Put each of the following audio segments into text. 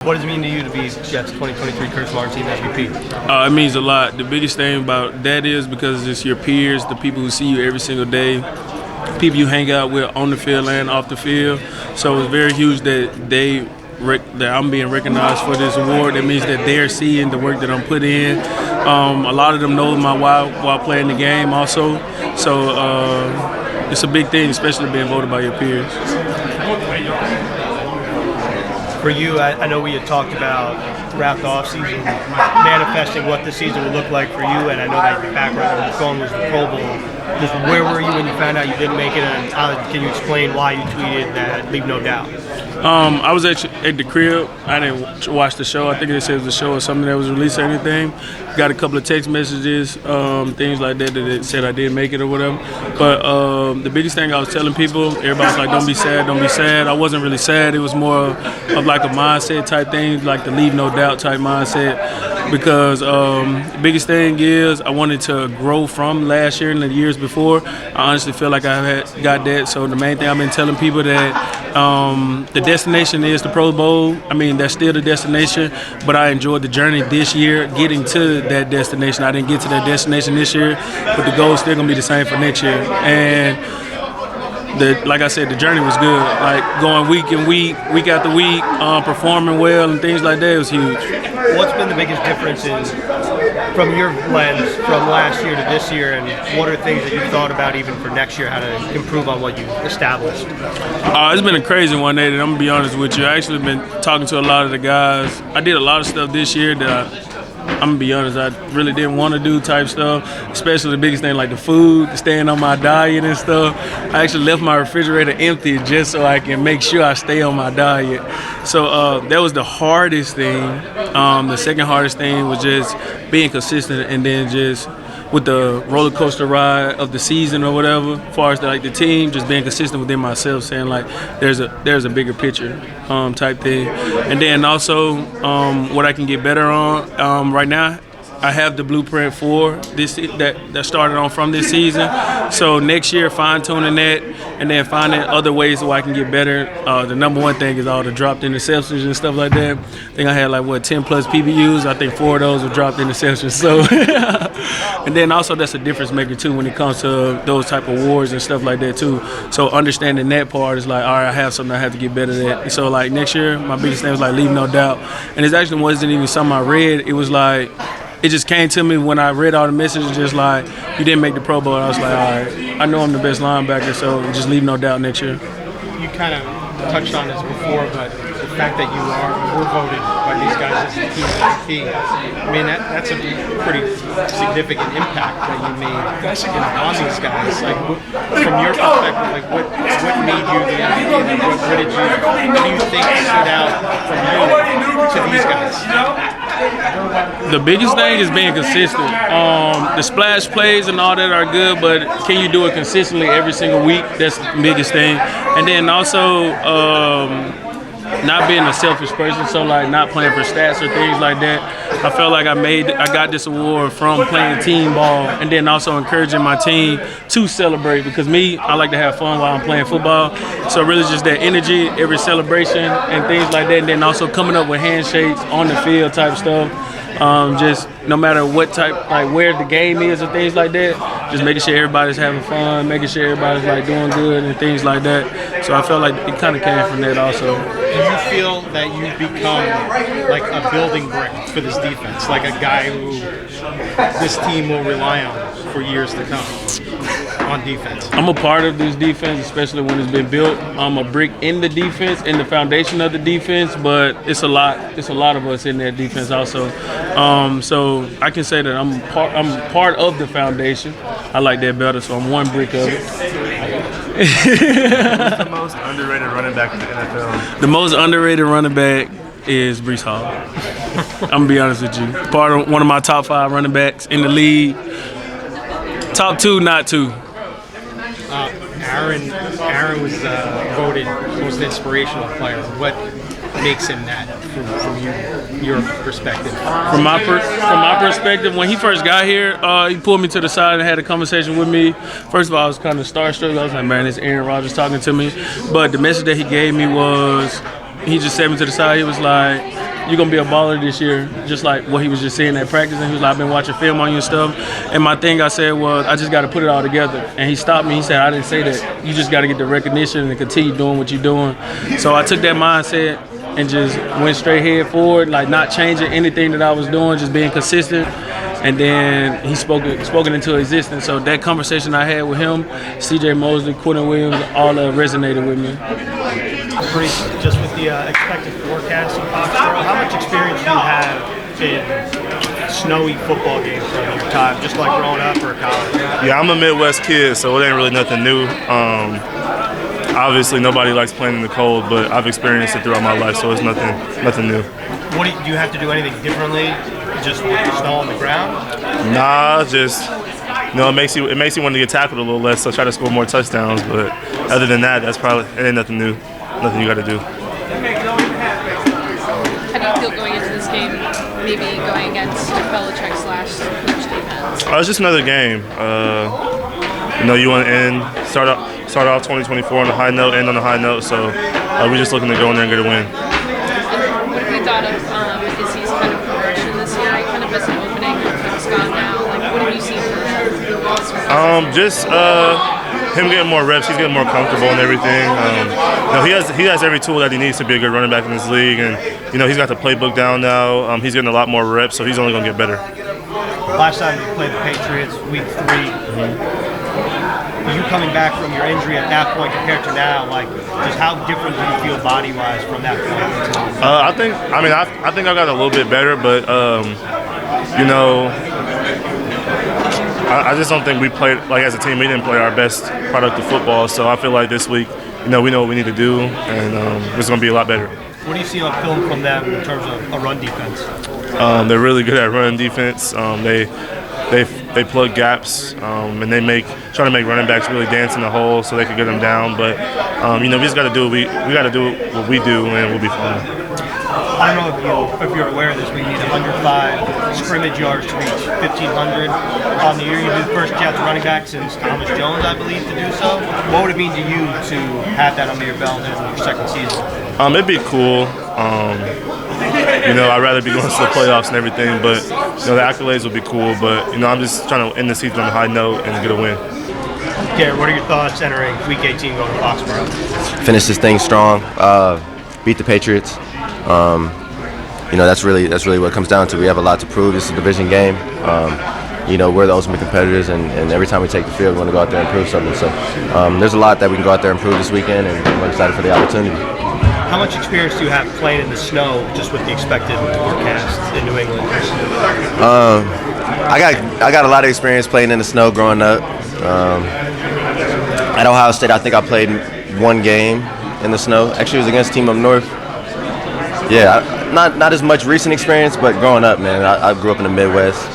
What does it mean to you to be Jets 2023 Curse Martin Team MVP? It means a lot. The biggest thing about that is because it's your peers, the people who see you every single day, people you hang out with on the field and off the field. So it's very huge that that I'm being recognized for this award. That means that they're seeing the work that I'm putting in. A lot of them know my while playing the game also. So it's a big thing, especially being voted by your peers. For you, I know we had talked about throughout the offseason manifesting what the season would look like for you, and I know that your background on the phone was the Pro Bowl. Just where were you when you found out you didn't make it, and can you explain why you tweeted that "Leave No Doubt"? I was at the crib. I didn't watch the show. I think they said it was a show or something that was released or anything. Got a couple of text messages, things like that it said I didn't make it or whatever. But the biggest thing I was telling people, everybody was like, don't be sad, don't be sad. I wasn't really sad. It was more of like a mindset type thing, like the leave no doubt type mindset. Because the biggest thing is I wanted to grow from last year and the years before. I honestly feel like I had got that. So the main thing I've been telling people that the destination is the Pro Bowl. I mean, that's still the destination, but I enjoyed the journey this year getting to that destination. I didn't get to that destination this year, but the goal is still going to be the same for next year. And like I said, the journey was good. Like going week after week, performing well and things like that was huge. What's been the biggest differences from your lens from last year to this year, and what are things that you've thought about even for next year, how to improve on what you established? It's been a crazy one, Nate, and I'm going to be honest with you. I actually been talking to a lot of the guys. I did a lot of stuff this year that I'm going to be honest, I really didn't want to do type stuff, especially the biggest thing like the food, staying on my diet and stuff. I actually left my refrigerator empty just so I can make sure I stay on my diet. So that was the hardest thing. The second hardest thing was just being consistent, and then just with the roller coaster ride of the season or whatever, as far as the team, just being consistent within myself, saying like there's a bigger picture type thing. And then also what I can get better on right now, I have the blueprint for this that started on from this season. So next year, fine-tuning that, and then finding other ways where I can get better. The number one thing is all the dropped interceptions and stuff like that. I think I had 10 plus PBUs. I think 4 of those were dropped interceptions. So, and then also that's a difference maker too when it comes to those type of awards and stuff like that too. So understanding that part is like, all right, I have something I have to get better at. And so next year, my biggest thing was leave no doubt. And it actually wasn't even something I read. It was it just came to me when I read all the messages, just you didn't make the Pro Bowl. And I was like, all right, I know I'm the best linebacker, so just leave no doubt next year. You kind of touched on this before, but the fact that you were voted by these guys as the team MVP, I mean, that's a pretty significant impact that you made on these guys. From your perspective, what made you the MVP? What do you think stood out from you to these guys? The biggest thing is being consistent. The splash plays and all that are good, but can you do it consistently every single week? That's the biggest thing. And then also not being a selfish person, so not playing for stats or things like that. I felt like I got this award from playing team ball, and then also encouraging my team to celebrate, because I like to have fun while I'm playing football. So really just that energy, every celebration and things like that, and then also coming up with handshakes on the field type stuff. Just no matter what type, where the game is and things like that, just making sure everybody's having fun, making sure everybody's doing good and things like that. So I felt like it kind of came from that also. Do you feel that you've become a building brick for this defense, like a guy who this team will rely on for years to come on defense? I'm a part of this defense, especially when it's been built. I'm a brick in the defense, in the foundation of the defense, but it's a lot of us in that defense also. So I can say that I'm part of the foundation. I like that better, so I'm one brick of it. Who's the most underrated running back in the NFL? The most underrated running back is Breece Hall. I'm going to be honest with you. One of my top 5 running backs in the league. Top 2, not 2. Aaron was voted most inspirational player. What makes him that from your perspective? From my perspective, when he first got here, he pulled me to the side and had a conversation with me. First of all, I was kind of starstruck. I was like, man, it's Aaron Rodgers talking to me. But the message that he gave me was, he just said me to the side. He was like, you're going to be a baller this year, just like what he was just saying at practice. And he was like, I've been watching film on you and stuff. And my thing I said was, I just got to put it all together. And he stopped me. He said, I didn't say that. You just got to get the recognition and continue doing what you're doing. So I took that mindset and just went straight head forward, like not changing anything that I was doing, just being consistent. And then he spoken into existence. So that conversation I had with him, C.J. Mosley, Quincy Williams, all resonated with me. Breece, just with the expected forecast in Foxborough, how much experience do you have in snowy football games from your time, just like growing up or college? Yeah, I'm a Midwest kid, so it ain't really nothing new. Obviously, nobody likes playing in the cold, but I've experienced it throughout my life, so it's nothing new. What do you have to do anything differently, just with the snow on the ground? Nah, just it makes you want to get tackled a little less, so try to score more touchdowns. But other than that, it ain't nothing new, nothing you got to do. How do you feel going into this game, maybe going against Belichick / coach defense? It's just another game. You want to start off 2024 on a high note, end on a high note. So we're just looking to go in there and get a win. And what have you thought of Izzy's kind of progression this year? He kind of missed an opening, he's gone now. Like, what have you seen from him? Just him getting more reps. He's getting more comfortable and everything. He has every tool that he needs to be a good running back in this league, and he's got the playbook down now. He's getting a lot more reps, so he's only going to get better. Last time you played the Patriots, week 3. You coming back from your injury at that point compared to now, like, just how different do you feel body-wise from that point? I think I got a little bit better, but I just don't think we played, like, as a team, we didn't play our best product of football. So I feel like this week, we know what we need to do, and it's going to be a lot better. What do you see on film from them in terms of a run defense? They're really good at running defense. They plug gaps, and they try to make running backs really dance in the hole so they can get them down. But we just got to do what we do, and we'll be fine. I don't know if you're aware of this, we need 105 scrimmage yards to reach 1,500 on the year. You do the first Jets running back since Thomas Jones, I believe, to do so. What would it mean to you to have that under your belt in your second season? It'd be cool. I'd rather be going to the playoffs and everything, but the accolades would be cool. But I'm just trying to end the season on a high note and get a win. Garrett, what are your thoughts entering Week 18 going to Foxborough? Finish this thing strong, beat the Patriots. That's really what it comes down to. We have a lot to prove. This is a division game. We're the ultimate competitors, and every time we take the field, we want to go out there and prove something. So there's a lot that we can go out there and prove this weekend, and we're excited for the opportunity. How much experience do you have playing in the snow, just with the expected forecast in New England? I got a lot of experience playing in the snow growing up. At Ohio State, I think I played one game in the snow. Actually, it was against a team up north. Yeah, not as much recent experience, but growing up, man, I grew up in the Midwest.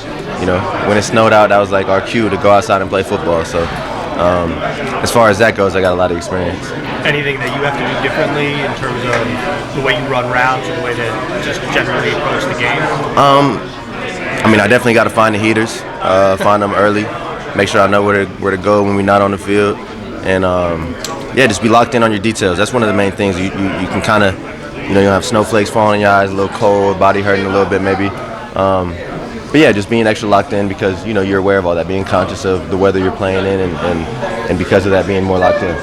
When it snowed out, that was like our cue to go outside and play football. So as far as that goes, I got a lot of experience. Anything that you have to do differently in terms of the way you run routes or the way that just generally approach the game? I definitely got to find the heaters, find them early, make sure I know where to go when we're not on the field, and just be locked in on your details. That's one of the main things. You can kind of, you'll have snowflakes falling in your eyes, a little cold, body hurting a little bit maybe. But yeah, just being extra locked in because you're aware of all that, being conscious of the weather you're playing in, and because of that, being more locked in.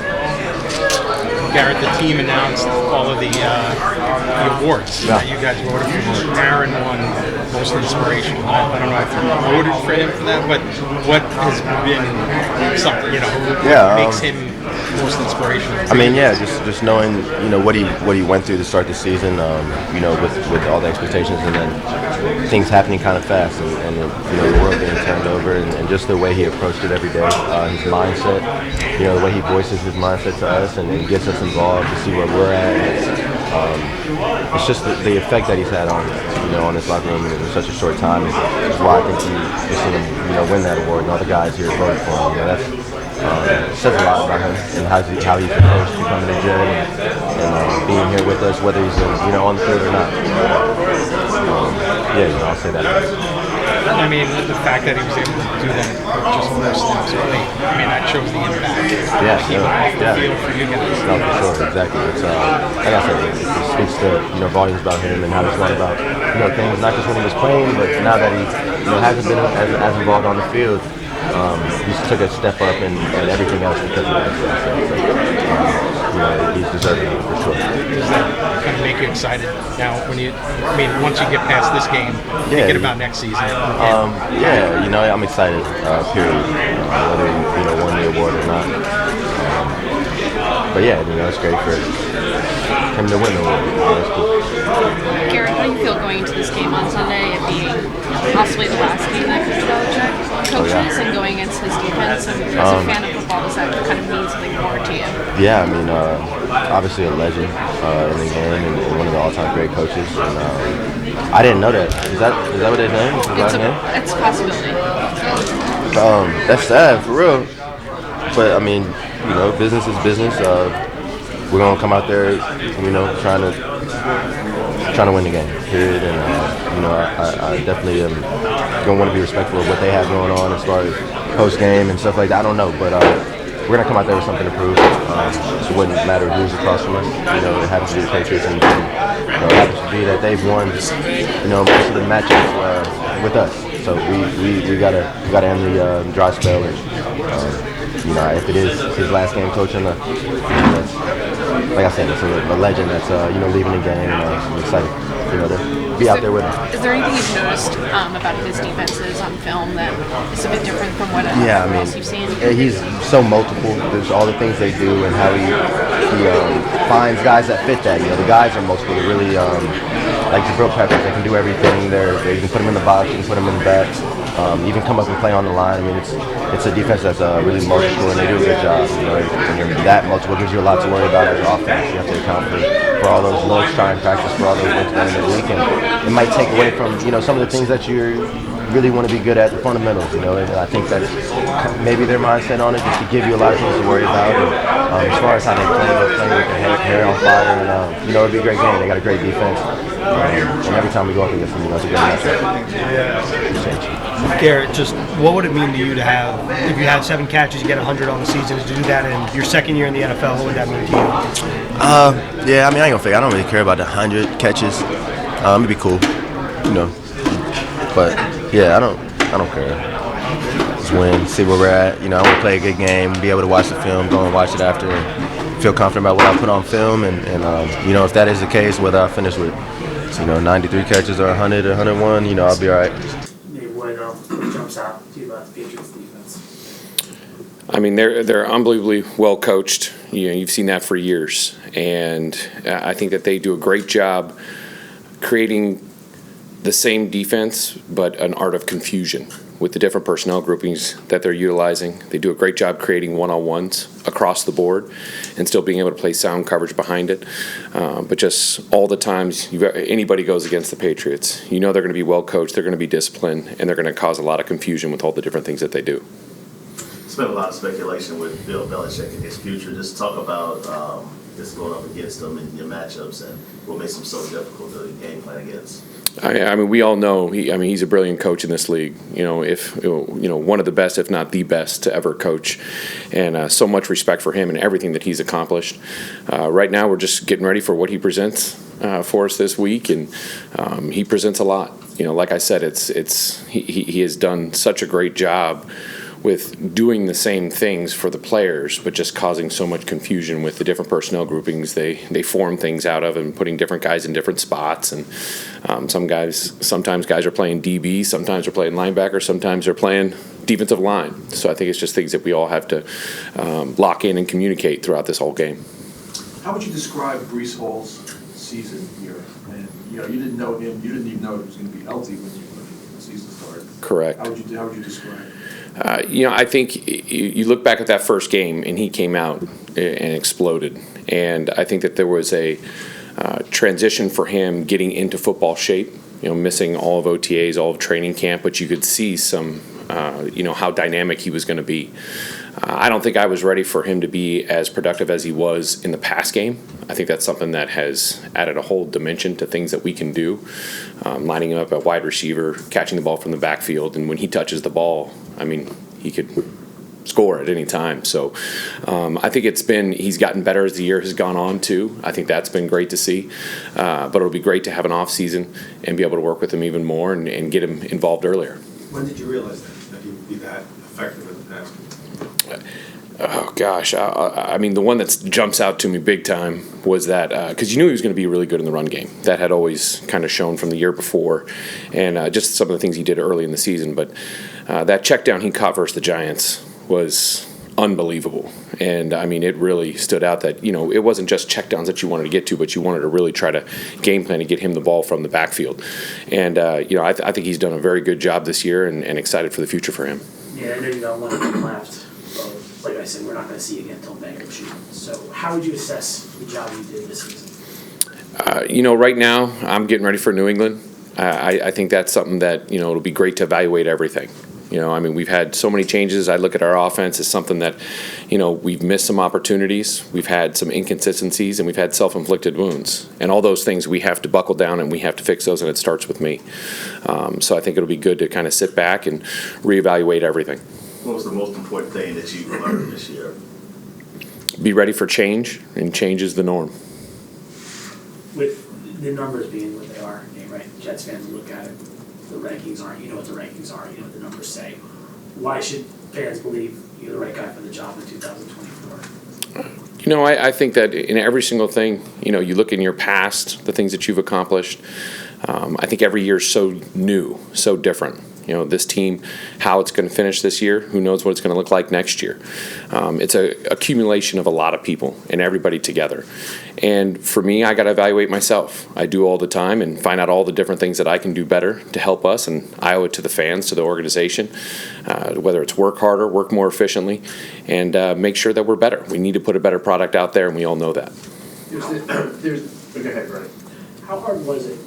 Garrett, the team announced all of the awards that you guys voted for. Aaron won Most Inspirational. I don't know if you voted for him for that, but what has been something makes him most inspirational? Just knowing what he went through to start the season, with all the expectations, and then things happening kind of fast, and the world being turned over, and just the way he approached it every day, his mindset, the way he voices his mindset to us and gets us involved to see where we're at. It's just the effect that he's had on this locker room in such a short time is why I think you see him win that award, and all the guys here voted for him. That says a lot about him and how he's approached to coming to jail and being here with us, whether he's on the field or not. Yeah, I'll say that. I mean, the fact that he was able to do that just more snaps early, I mean, that shows the impact. Yeah, Keep it off the yeah. field for you guys. No, for sure, exactly. It's like I said, it speaks to volumes about him and how he's gone about things, not just when he was playing, but now that he hasn't been as involved on the field, he's took a step up and everything else because of that. So, he's deserving of it for sure. Does that kind of make you excited now once you get past this game, thinking about next season? Yeah, I'm excited, period. Whether he won the award or not. But yeah, it's great for him to win the award. That's cool. Garrett, how do you feel going into this game on Sunday, it being possibly the last game that Coach Belichick coaches, and going against his defense? And as a fan of football, does that kind of mean something more to you? Yeah, obviously a legend in the game and one of the all-time great coaches. And I didn't know that. Is that what his name is? It's a possibility. That's sad, for real. But business is business. We're gonna come out there, trying to win the game, period. And I definitely am gonna want to be respectful of what they have going on as far as post game and stuff like that. I don't know, but we're gonna come out there with something to prove. It wouldn't matter who's across from us. It happens to be the Patriots, and it happens to be that they've won, most of the matches with us. So we gotta end the dry spell. And, if it is his last game coaching, like I said, it's a legend that's leaving the game, and I'm excited to be out there with him. Is there anything you've noticed about his defenses on film that is a bit different from what else you've seen? He's so multiple. There's all the things they do and how he finds guys that fit that. The guys are multiple. They're really like Jabril Peppers. They can do everything. You can put them in the box. You can put them in the back. Even come up and play on the line. It's a defense that's really multiple, and they do a good job. When you're that multiple, it gives you a lot to worry about as an offense. You have to account for all those looks, try and practice for all those looks during the week, and it might take away from some of the things that you really want to be good at, the fundamentals. And I think that's maybe their mindset on it, just to give you a lot of things to worry about. And as far as how they play, they're playing with their hair on fire, and it'll be a great game. They got a great defense, and every time we go up against them, it's a good matchup. Garrett, just what would it mean to you to have, if you had 7 catches, you get 100 on the season, to do that in your second year in the NFL? What would that mean to you? I ain't gonna fake. I don't really care about the 100 catches. It'd be cool, But yeah, I don't care. Just win, see where we're at. I want to play a good game, be able to watch the film, go and watch it after, and feel confident about what I put on film. And if that is the case, whether I finish with 93 catches or 100 or 101, I'll be all right. What jumps out to you about the Patriots defense? They're unbelievably well coached. You've seen that for years, and I think that they do a great job creating the same defense, but an art of confusion with the different personnel groupings that they're utilizing. They do a great job creating one-on-ones across the board and still being able to play sound coverage behind it. But just all the times anybody goes against the Patriots, they're going to be well coached, they're going to be disciplined, and they're going to cause a lot of confusion with all the different things that they do. There's been a lot of speculation with Bill Belichick and his future. Just talk about just going up against them in your matchups and what makes them so difficult to game plan against. We all know he's a brilliant coach in this league. If one of the best, if not the best, to ever coach, and so much respect for him and everything that he's accomplished. Right now, we're just getting ready for what he presents for us this week, and he presents a lot. Like I said, he has done such a great job with doing the same things for the players, but just causing so much confusion with the different personnel groupings they form things out of, and putting different guys in different spots. And sometimes guys are playing DB, sometimes they're playing linebacker, sometimes they're playing defensive line. So I think it's just things that we all have to lock in and communicate throughout this whole game. How would you describe Breece Hall's season here? And you didn't know him, you didn't even know he was going to be healthy when the season started. Correct. How would you describe it? I think you look back at that first game, and he came out and exploded. And I think that there was a transition for him getting into football shape, missing all of OTAs, all of training camp, but you could see some, how dynamic he was going to be. I don't think I was ready for him to be as productive as he was in the pass game. I think that's something that has added a whole dimension to things that we can do. Lining him up at wide receiver, catching the ball from the backfield, and when he touches the ball, I mean, he could score at any time. So I think he's gotten better as the year has gone on too. I think that's been great to see. But it'll be great to have an off season and be able to work with him even more and get him involved earlier. When did you realize that you would be that effective in the past? Oh gosh, I mean, the one that jumps out to me big time was that because you knew he was going to be really good in the run game. That had always kind of shown from the year before, and just some of the things he did early in the season. But that check down he caught versus the Giants was unbelievable, and I mean, it really stood out that it wasn't just check downs that you wanted to get to, but you wanted to really try to game plan to get him the ball from the backfield. And I think he's done a very good job this year, and excited for the future for him. Yeah, I know you got one of them left. Like I said, we're not going to see you again until bankruptcy. So how would you assess the job you did this season? Right now, I'm getting ready for New England. I think that's something that, it'll be great to evaluate everything. I mean, we've had so many changes. I look at our offense as something that, we've missed some opportunities. We've had some inconsistencies, and we've had self-inflicted wounds. And all those things we have to buckle down, and we have to fix those, and it starts with me. So I think it'll be good to kind of sit back and reevaluate everything. What was the most important thing that you learned this year? Be ready for change, and change is the norm. With the numbers being what they are, right? Jets fans look at it. The rankings aren't. You know what the rankings are. You know what the numbers say. Why should fans believe you're the right guy for the job in 2024? I think that in every single thing, you look in your past, the things that you've accomplished. I think every year is so new, so different. This team, how it's going to finish this year, who knows what it's going to look like next year. It's an accumulation of a lot of people and everybody together. And for me, I got to evaluate myself. I do all the time and find out all the different things that I can do better to help us, and I owe it to the fans, to the organization, whether it's work harder, work more efficiently, and make sure that we're better. We need to put a better product out there, and we all know that. Go ahead, Brian. How hard was it,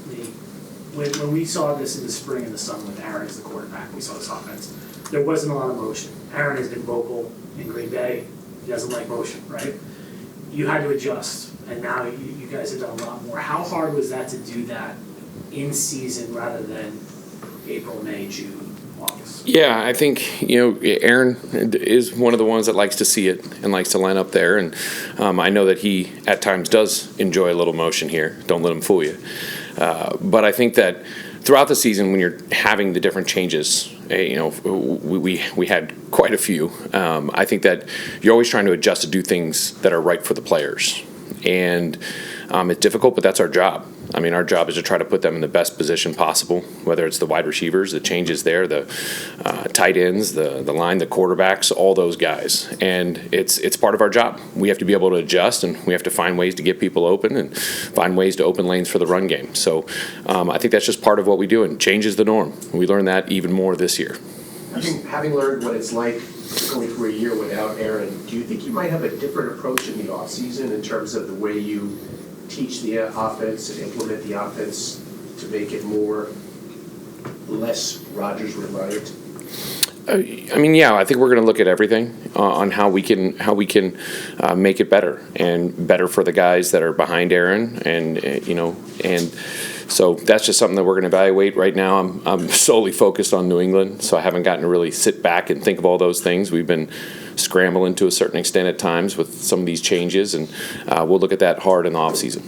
when we saw this in the spring and the summer with Aaron as the quarterback, we saw this offense, there wasn't a lot of motion. Aaron has been vocal in Green Bay. He doesn't like motion, right? You had to adjust, and now you guys have done a lot more. How hard was that to do that in season rather than April, May, June, August? Yeah, I think, Aaron is one of the ones that likes to see it and likes to line up there. And I know that he, at times, does enjoy a little motion here. Don't let him fool you. But I think that throughout the season, when you're having the different changes, we had quite a few. I think that you're always trying to adjust to do things that are right for the players. And it's difficult, but that's our job. I mean, our job is to try to put them in the best position possible, whether it's the wide receivers, the changes there, the tight ends, the line, the quarterbacks, all those guys. And it's part of our job. We have to be able to adjust, and we have to find ways to get people open and find ways to open lanes for the run game. So I think that's just part of what we do, and change is the norm. We learned that even more this year. Having learned what it's like going through a year without Aaron, do you think you might have a different approach in the offseason in terms of the way you teach the offense and implement the offense to make it less Rodgers reliant? I mean, yeah, I think we're going to look at everything on how we can make it better and better for the guys that are behind Aaron, and so that's just something that we're going to evaluate right now. I'm solely focused on New England, so I haven't gotten to really sit back and think of all those things. We've been scrambling to a certain extent at times with some of these changes, and we'll look at that hard in the offseason.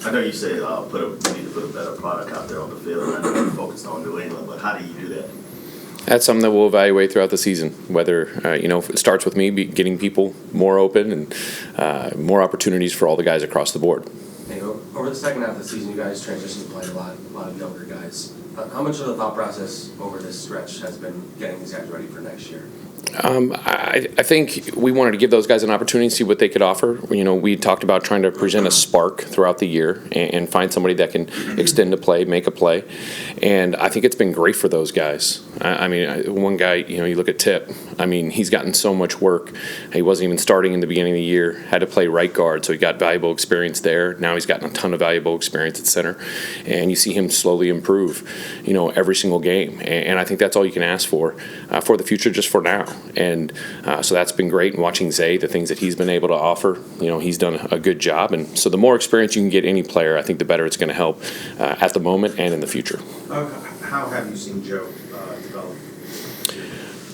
I know you say we need to put a better product out there on the field. I know you're focused on New England, but how do you do that? That's something that we'll evaluate throughout the season, whether, it starts with me getting people more open and more opportunities for all the guys across the board. Over the second half of the season, you guys transitioned to play a lot of younger guys. How much of the thought process over this stretch has been getting these guys ready for next year? I think we wanted to give those guys an opportunity to see what they could offer. We talked about trying to present a spark throughout the year and find somebody that can extend a play, make a play. And I think it's been great for those guys. I mean, one guy, you look at Tip. I mean, he's gotten so much work. He wasn't even starting in the beginning of the year, had to play right guard, so he got valuable experience there. Now he's gotten a ton of valuable experience at center. And you see him slowly improve, every single game. And I think that's all you can ask for the future, just for now. And so that's been great. And watching Zay, the things that he's been able to offer, he's done a good job. And so the more experience you can get any player, I think the better it's going to help at the moment and in the future. How have you seen Joe develop?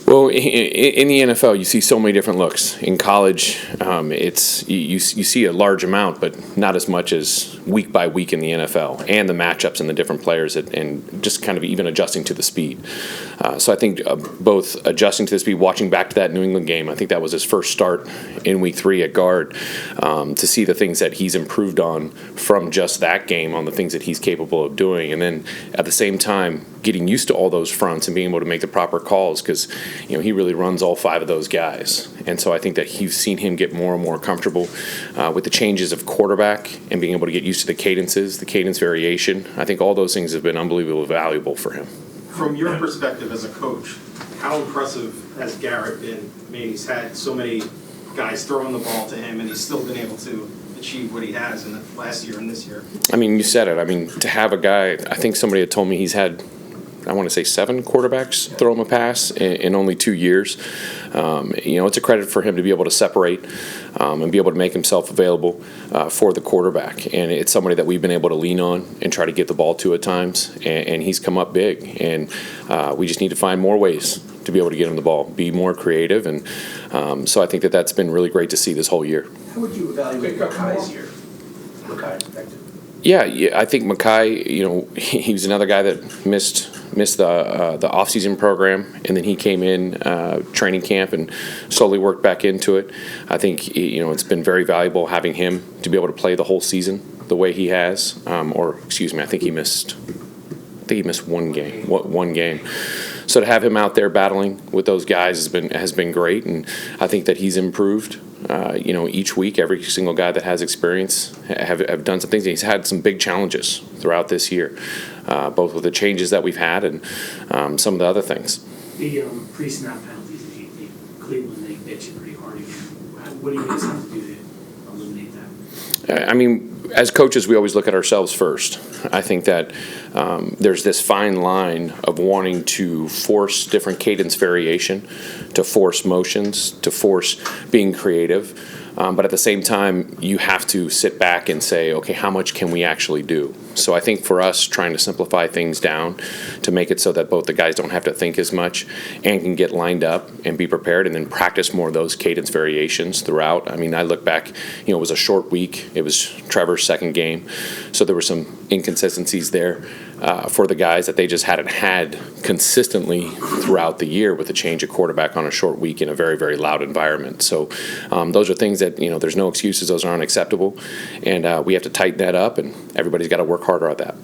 Well, in the NFL, you see so many different looks. In college, it's you see a large amount, but not as much as week by week in the NFL, and the matchups and the different players, and just kind of even adjusting to the speed. So I think both adjusting to the speed, watching back to that New England game, I think that was his first start in week 3 at guard, to see the things that he's improved on from just that game, on the things that he's capable of doing, and then at the same time getting used to all those fronts and being able to make the proper calls, because he really runs all 5 of those guys. And so I think that you've seen him get more and more comfortable with the changes of quarterback and being able to get used to the cadences, the cadence variation. I think all those things have been unbelievably valuable for him. From your perspective as a coach, how impressive has Garrett been? I mean, he's had so many guys throwing the ball to him, and he's still been able to achieve what he has in the last year and this year. I mean, you said it. I mean, to have a guy, I think somebody had told me he's had, I want to say 7 quarterbacks throw him a pass in only 2 years. It's a credit for him to be able to separate and be able to make himself available for the quarterback. And it's somebody that we've been able to lean on and try to get the ball to at times. And he's come up big. And we just need to find more ways to be able to get him the ball, be more creative. And so I think that that's been really great to see this whole year. How would you evaluate Makai's year? Makai, effective? Yeah, I think Makai, he was another guy that missed the off-season program, and then he came in training camp and slowly worked back into it. I think it's been very valuable having him to be able to play the whole season the way he has. I think he missed one game. So to have him out there battling with those guys has been great, and I think that he's improved. Each week, every single guy that has experience have done some things. He's had some big challenges throughout this year, both with the changes that we've had and some of the other things. The pre-snap penalties in Cleveland, they hit you pretty hard again. What do you guys have to do to eliminate that? I mean, as coaches, we always look at ourselves first. I think that there's this fine line of wanting to force different cadence variation, to force motions, to force being creative. But at the same time, you have to sit back and say, okay, how much can we actually do? So I think for us, trying to simplify things down to make it so that both the guys don't have to think as much and can get lined up and be prepared, and then practice more of those cadence variations throughout. I mean, I look back, it was a short week. It was Trevor's second game. So there were some inconsistencies there for the guys that they just hadn't had consistently throughout the year with a change of quarterback on a short week in a very, very loud environment. So those are things that, there's no excuses. Those are unacceptable. And we have to tighten that up, and everybody's got to work harder at that.